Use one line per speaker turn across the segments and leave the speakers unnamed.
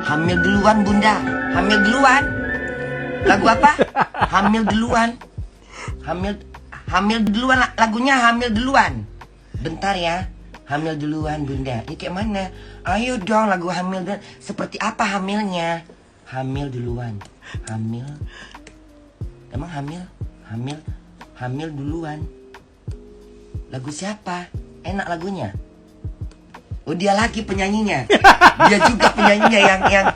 Hamil duluan bunda, hamil duluan. Lagu apa? Hamil duluan. Hamil duluan, lagunya hamil duluan. Bentar ya, hamil duluan bunda. Ini kayak mana? Ayo dong lagu hamil duluan. Seperti apa hamilnya? Hamil duluan. Hamil. Emang hamil? Hamil duluan. Lagu siapa? Enak lagunya. Oh dia lagi penyanyinya. Dia juga penyanyinya yang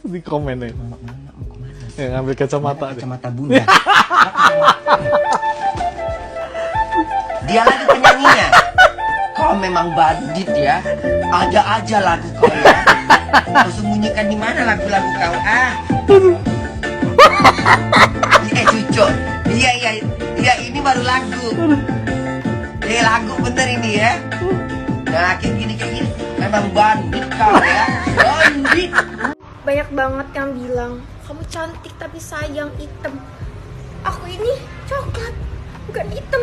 Di komen nih.
Mama mau kemana?
Yang ngambil kacamata.
Kacamata bunda. Dia lagi penyanyinya. Kau memang bandit ya. Ada aja lagu kau ya. Kau sembunyikan di mana lagu-lagu kau? Cucu. Iya ini baru lagu. Lagu bener ini ya. Nah kayak gini. Memang bandit kau ya. Bandit.
Banyak banget yang bilang, kamu cantik tapi sayang hitam. Aku ini coklat, bukan hitam.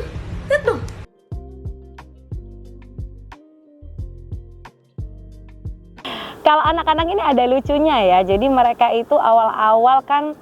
Lihat dong.
Kalau anak-anak ini ada lucunya ya, jadi mereka itu awal-awal kan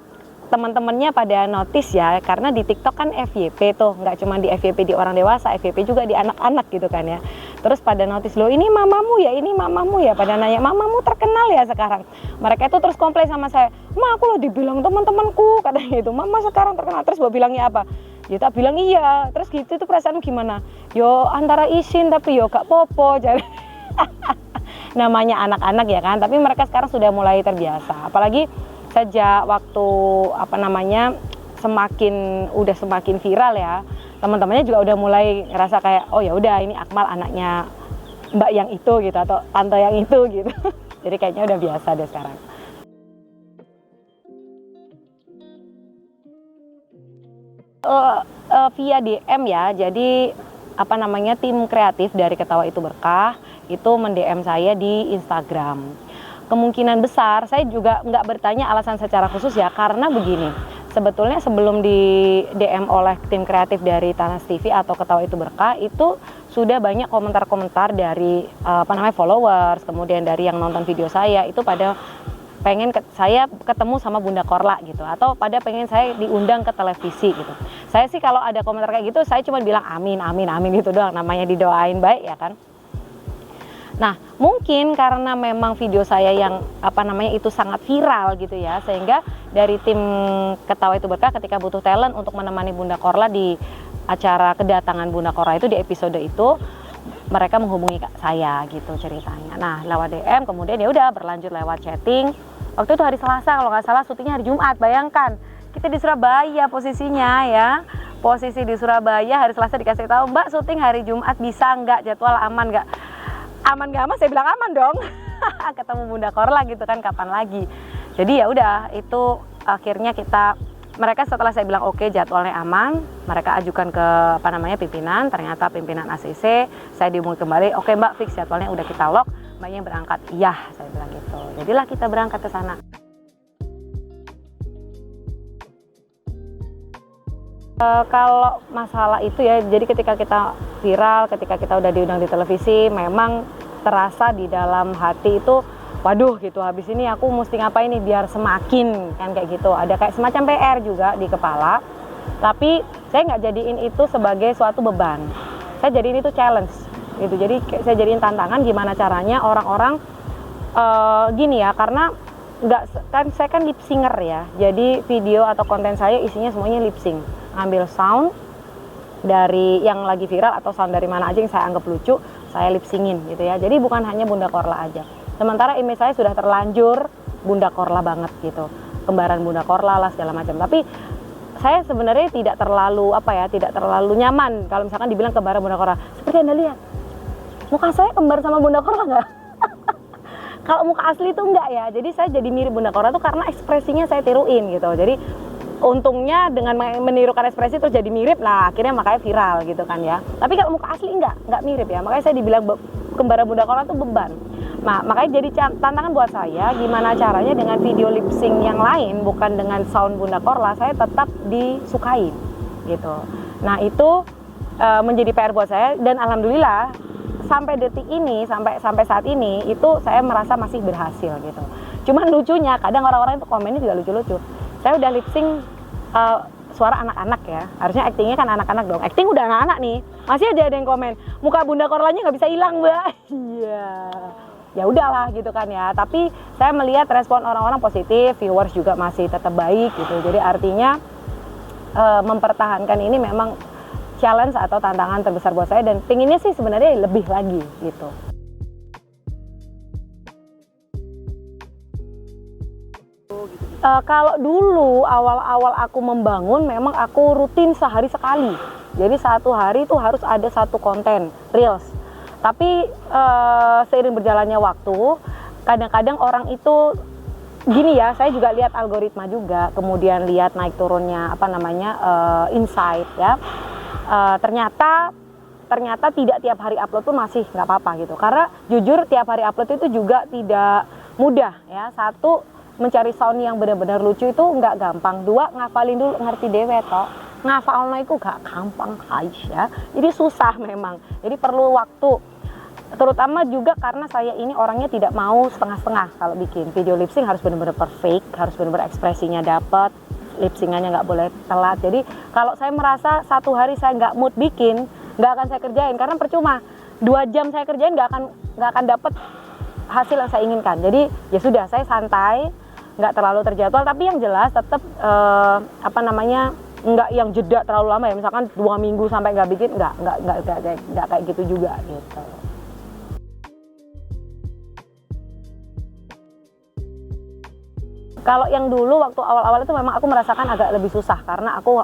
teman-temannya pada notice ya, karena di TikTok kan FYP tuh, nggak cuma di FYP di orang dewasa, FYP juga di anak-anak gitu kan ya. Terus pada notice, loh ini mamamu ya, pada nanya, mamamu terkenal ya sekarang. Mereka itu terus komplain sama saya, ma aku loh dibilang teman-temanku, katanya gitu, mama sekarang terkenal. Terus gue bilangnya apa? Ya tak bilang iya, terus gitu tuh perasaan gimana? Yo antara isin tapi yo gak popo, jadi namanya anak-anak ya kan, tapi mereka sekarang sudah mulai terbiasa, apalagi sejak waktu semakin viral ya, teman-temannya juga udah mulai ngerasa kayak oh ya udah ini Akmal anaknya mbak yang itu gitu atau tante yang itu gitu. Jadi kayaknya udah biasa deh sekarang. Via DM ya, jadi tim kreatif dari Ketawa Itu Berkah itu mend-DM saya di Instagram. Kemungkinan besar saya juga nggak bertanya alasan secara khusus ya, karena begini, sebetulnya sebelum di DM oleh tim kreatif dari Tanas TV atau Ketawa Itu Berkah itu sudah banyak komentar-komentar dari followers, kemudian dari yang nonton video saya itu pada pengen saya ketemu sama Bunda Korla gitu, atau pada pengen saya diundang ke televisi gitu. Saya sih kalau ada komentar kayak gitu saya cuma bilang amin gitu doang, namanya didoain baik ya kan. Nah, mungkin karena memang video saya yang itu sangat viral gitu ya, sehingga dari tim Ketawa Itu Berkah ketika butuh talent untuk menemani Bunda Korla di acara kedatangan Bunda Korla itu di episode itu, mereka menghubungi saya gitu ceritanya. Nah, lewat DM kemudian ya udah berlanjut lewat chatting. Waktu itu hari Selasa kalau nggak salah, syutingnya hari Jumat. Bayangkan, kita di Surabaya posisinya ya. Posisi di Surabaya, hari Selasa dikasih tahu, "Mbak, syuting hari Jumat bisa nggak? Jadwal aman nggak?" Aman gak aman, saya bilang aman dong. Ketemu Bunda Korla gitu kan, kapan lagi. Jadi ya udah, itu akhirnya mereka setelah saya bilang oke, jadwalnya aman, mereka ajukan ke pimpinan, ternyata pimpinan ACC, saya dihubungi kembali, oke Mbak, fix jadwalnya udah kita lock, Mbaknya berangkat. Iya, saya bilang gitu. Jadilah kita berangkat ke sana. Kalau masalah itu ya, jadi ketika kita viral, ketika kita udah diundang di televisi, memang terasa di dalam hati itu, waduh gitu, habis ini aku mesti ngapain nih biar semakin, kan kayak gitu. Ada kayak semacam PR juga di kepala, tapi saya nggak jadiin itu sebagai suatu beban. Saya jadiin itu challenge gitu, jadi saya jadiin tantangan gimana caranya orang-orang gini ya, karena saya kan lip singer ya, jadi video atau konten saya isinya semuanya lip sync, ngambil sound dari yang lagi viral atau sound dari mana aja yang saya anggap lucu, saya lip syncin gitu ya. Jadi bukan hanya Bunda Korla aja. Sementara image saya sudah terlanjur Bunda Korla banget gitu, kembaran Bunda Korla lah segala macam. Tapi saya sebenarnya tidak terlalu nyaman kalau misalkan dibilang kembaran Bunda Korla. Seperti Anda lihat, muka saya kembar sama Bunda Korla nggak? Kalau muka asli itu enggak ya, jadi saya jadi mirip Bunda Korla tuh karena ekspresinya saya tiruin gitu. Jadi untungnya dengan menirukan ekspresi terus jadi mirip, nah akhirnya makanya viral gitu kan ya. Tapi kalau muka asli enggak mirip ya, makanya saya dibilang kembaran Bunda Korla tuh beban. Nah makanya jadi tantangan buat saya, gimana caranya dengan video lip sync yang lain, bukan dengan sound Bunda Korla, saya tetap disukai gitu. Nah itu menjadi PR buat saya, dan alhamdulillah sampai detik ini, sampai saat ini itu saya merasa masih berhasil gitu. Cuman lucunya kadang orang-orang itu komennya juga lucu-lucu. Saya udah lip sync suara anak-anak ya, harusnya actingnya kan anak-anak dong. Acting udah anak-anak nih, masih aja ada yang komen, muka Bunda Korlanya nggak bisa hilang mbak. Iya, ya udahlah gitu kan ya. Tapi saya melihat respon orang-orang positif, viewers juga masih tetap baik gitu. Jadi artinya mempertahankan ini memang challenge atau tantangan terbesar buat saya, dan pinginnya sih sebenarnya lebih lagi gitu. Kalau dulu awal-awal aku membangun memang aku rutin sehari sekali. Jadi satu hari itu harus ada satu konten reels. Tapi seiring berjalannya waktu, kadang-kadang orang itu gini ya, saya juga lihat algoritma juga, kemudian lihat naik turunnya insight ya. Ternyata tidak tiap hari upload pun masih nggak apa-apa gitu. Karena jujur tiap hari upload itu juga tidak mudah ya. Satu, mencari sound yang benar-benar lucu itu nggak gampang. Dua, ngafalin dulu, ngerti dewe toh. Ngafalnya itu nggak gampang guys ya. Jadi susah memang. Jadi perlu waktu. Terutama juga karena saya ini orangnya tidak mau setengah-setengah kalau bikin video lip sync, harus benar-benar perfect, harus benar-benar ekspresinya dapat, lip sync-nya nggak boleh telat. Jadi kalau saya merasa satu hari saya nggak mood bikin, nggak akan saya kerjain karena percuma. 2 jam saya kerjain nggak akan dapat hasil yang saya inginkan. Jadi ya sudah, saya santai, nggak terlalu terjadwal, tapi yang jelas tetap nggak yang jeda terlalu lama ya, misalkan 2 minggu sampai nggak bikin, nggak kayak gitu juga gitu. Kalau yang dulu waktu awal-awal itu memang aku merasakan agak lebih susah karena aku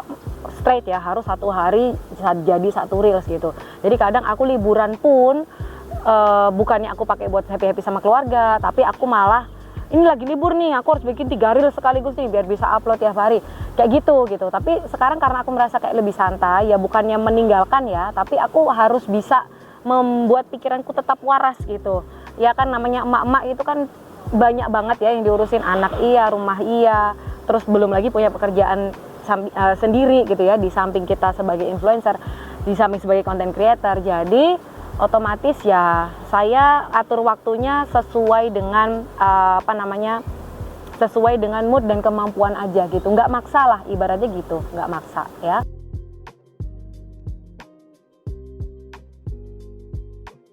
straight ya, harus satu hari jadi satu reels gitu. Jadi kadang aku liburan pun bukannya aku pakai buat happy-happy sama keluarga, tapi aku malah ini lagi libur nih, aku harus bikin 3 reels sekaligus nih biar bisa upload tiap hari kayak gitu. Tapi sekarang karena aku merasa kayak lebih santai ya, bukannya meninggalkan ya, tapi aku harus bisa membuat pikiranku tetap waras gitu ya. Kan namanya emak-emak itu kan banyak banget ya yang diurusin, anak iya, rumah iya, terus belum lagi punya pekerjaan sendiri gitu ya, di samping kita sebagai influencer, di samping sebagai content creator. Jadi otomatis ya saya atur waktunya sesuai dengan sesuai dengan mood dan kemampuan aja gitu, nggak maksa lah ibaratnya gitu, nggak maksa ya.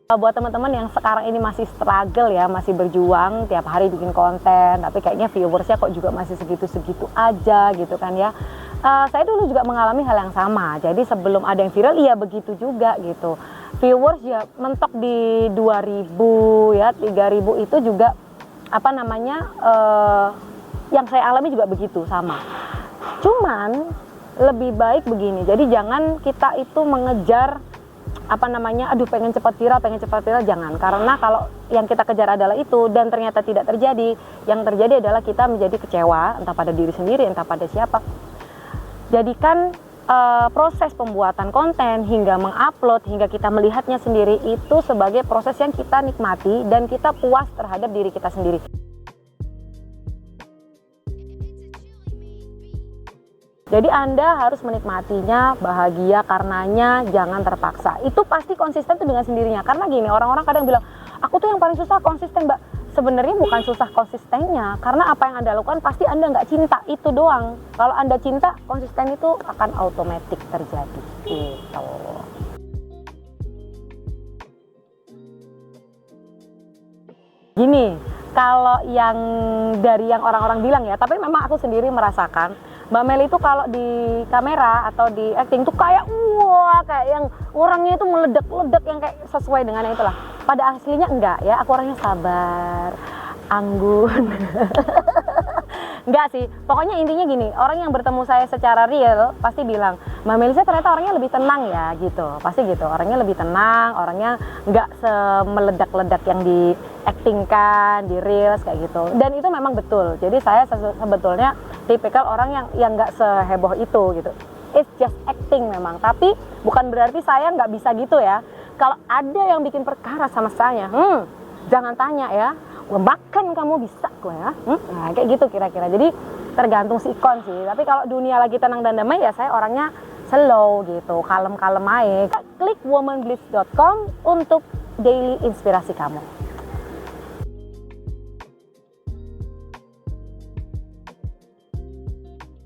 Buat teman-teman yang sekarang ini masih struggle ya, masih berjuang tiap hari bikin konten, tapi kayaknya viewersnya kok juga masih segitu-segitu aja gitu kan ya. Saya dulu juga mengalami hal yang sama. Jadi sebelum ada yang viral, iya begitu juga gitu. Viewers ya mentok di 2000 ya, 3000 itu juga yang saya alami juga begitu sama. Cuman lebih baik begini. Jadi jangan kita itu mengejar pengen cepat viral, jangan. Karena kalau yang kita kejar adalah itu dan ternyata tidak terjadi, yang terjadi adalah kita menjadi kecewa, entah pada diri sendiri, entah pada siapa. Jadikan proses pembuatan konten hingga mengupload, hingga kita melihatnya sendiri itu sebagai proses yang kita nikmati dan kita puas terhadap diri kita sendiri. Jadi Anda harus menikmatinya, bahagia karenanya, jangan terpaksa. Itu pasti konsisten tuh dengan sendirinya. Karena gini, orang-orang kadang bilang, aku tuh yang paling susah konsisten mbak. Sebenarnya bukan susah konsistennya, karena apa yang Anda lakukan pasti Anda nggak cinta, itu doang. Kalau Anda cinta, konsisten itu akan otomatis terjadi. Gitu. Gini, kalau yang dari yang orang-orang bilang ya, tapi memang aku sendiri merasakan, Mbak Mel itu kalau di kamera atau di acting tuh kayak kayak yang orangnya itu meledak-ledak yang kayak sesuai dengan itulah. Pada aslinya enggak ya, aku orangnya sabar, anggun. Enggak sih, pokoknya intinya gini, orang yang bertemu saya secara real pasti bilang, Mbak Melisa ternyata orangnya lebih tenang ya gitu, pasti gitu, orangnya lebih tenang, orangnya enggak semeledak-ledak yang di actingkan, di reels kayak gitu. Dan itu memang betul, jadi saya sebetulnya tipikal orang yang enggak seheboh itu gitu. It's just acting memang, tapi bukan berarti saya nggak bisa gitu ya. Kalau ada yang bikin perkara sama saya, jangan tanya ya, bahkan kamu bisa kok ya. Nah, kayak gitu kira-kira. Jadi tergantung si ikon sih. Tapi kalau dunia lagi tenang dan damai ya saya orangnya slow gitu, kalem-kalem aja. Klik womanbliss.com untuk daily inspirasi kamu.